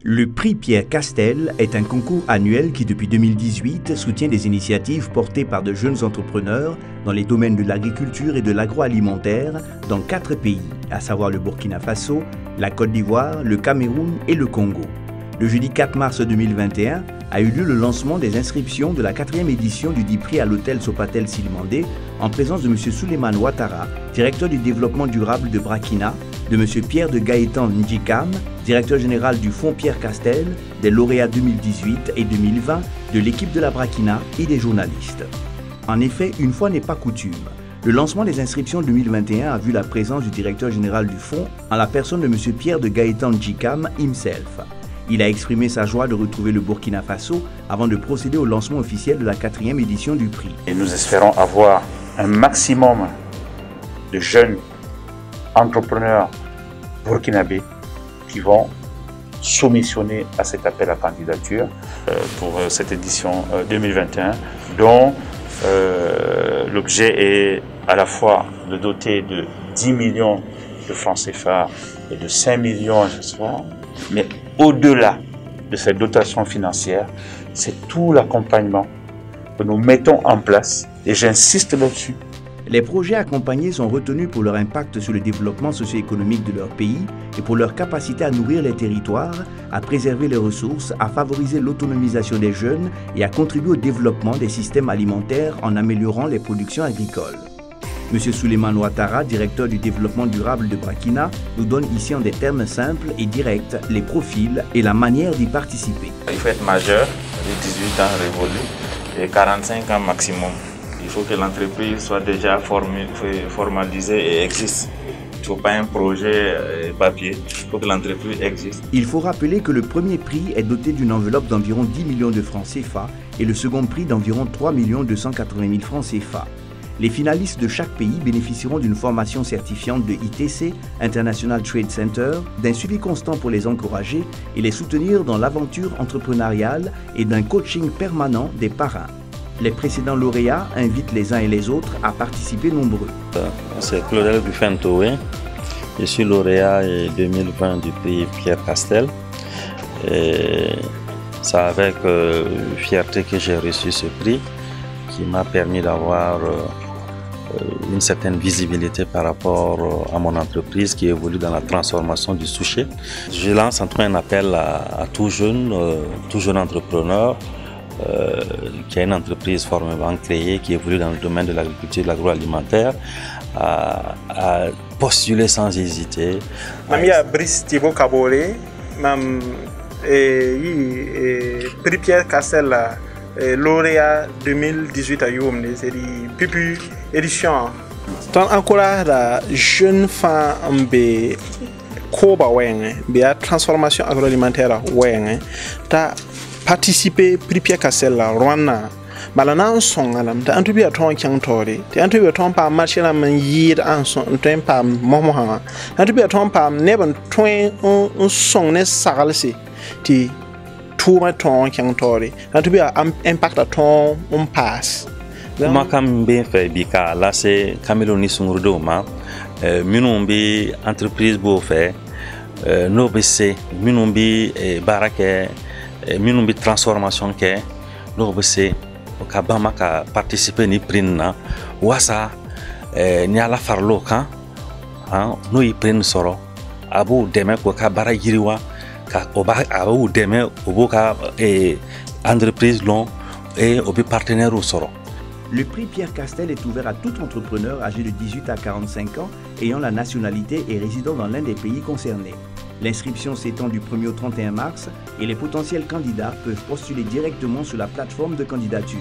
Le prix Pierre Castel est un concours annuel qui, depuis 2018, soutient des initiatives portées par de jeunes entrepreneurs dans les domaines de l'agriculture et de l'agroalimentaire dans 4 pays, à savoir le Burkina Faso, la Côte d'Ivoire, le Cameroun et le Congo. Le jeudi 4 mars 2021 a eu lieu le lancement des inscriptions de la 4e édition du dit prix à l'hôtel Sopatel Silimandé en présence de M. Souleymane Ouattara, directeur du développement durable de Brakina, de M. Pierre de Gaëtan Ndjikam, directeur général du Fonds Pierre Castel, des lauréats 2018 et 2020, de l'équipe de la Brakina et des journalistes. En effet, une fois n'est pas coutume, le lancement des inscriptions 2021 a vu la présence du directeur général du Fonds en la personne de M. Pierre de Gaëtan Ndjikam himself. Il a exprimé sa joie de retrouver le Burkina Faso avant de procéder au lancement officiel de la 4e édition du prix. Et nous espérons avoir un maximum de jeunes entrepreneurs burkinabés qui vont soumissionner à cet appel à candidature pour cette édition 2021, dont l'objet est à la fois de doter de 10 millions de francs CFA et de 5 millions, mais au-delà de cette dotation financière, c'est tout l'accompagnement que nous mettons en place, et j'insiste là-dessus. Les projets accompagnés sont retenus pour leur impact sur le développement socio-économique de leur pays et pour leur capacité à nourrir les territoires, à préserver les ressources, à favoriser l'autonomisation des jeunes et à contribuer au développement des systèmes alimentaires en améliorant les productions agricoles. M. Souleymane Ouattara, directeur du développement durable de Brakina, nous donne ici en des termes simples et directs les profils et la manière d'y participer. Il faut être majeur, de 18 ans révolu et 45 ans maximum. Il faut que l'entreprise soit déjà formalisée et existe. Il ne faut pas un projet papier, il faut que l'entreprise existe. Il faut rappeler que le premier prix est doté d'une enveloppe d'environ 10 millions de francs CFA et le second prix d'environ 3 280 000 francs CFA. Les finalistes de chaque pays bénéficieront d'une formation certifiante de ITC, International Trade Center, d'un suivi constant pour les encourager et les soutenir dans l'aventure entrepreneuriale et d'un coaching permanent des parrains. Les précédents lauréats invitent les uns et les autres à participer nombreux. C'est Claudel Buffentoué. Je suis lauréat 2020 du prix Pierre Castel. C'est avec fierté que j'ai reçu ce prix qui m'a permis d'avoir une certaine visibilité par rapport à mon entreprise qui évolue dans la transformation du suchet. Je lance en tout cas un appel à tout jeune entrepreneur qui a une entreprise formellement créée, qui évolue dans le domaine de l'agriculture et de l'agroalimentaire, à postuler sans hésiter. Mamia Brice Thibaut Kabolé, prix Pierre Castel, lauréat 2018 à Youm, c'est la pipi édition. Tant encourage la jeune femme be koba weng, be a transformation agroalimentaire weng, ta participer prix Pierre Castel la Rwanda. Malana en son alam, ta antubi a ton kyang tori, ta antubi a ton pa marché la man yid en son, ton pa momohanga, antubi a ton pa neban ton un son ne sagalsi, ti tourne ton kyang tori, antubi a impact a ton pass. Kuma kam be fe bika la se Cameroun ni sungurdo ma minumbi entreprise bo fe no bese minumbi barake minumbi transformation ke no bese ka bama ka participer ni prina wasa ni ala farlo kan no yi prin soro abu deme ko ka bara yiriwa ka oba abu deme obo ka entreprise long et obi partenaire au soro. Le prix Pierre Castel est ouvert à tout entrepreneur âgé de 18 à 45 ans ayant la nationalité et résidant dans l'un des pays concernés. L'inscription s'étend du 1er au 31 mars et les potentiels candidats peuvent postuler directement sur la plateforme de candidature.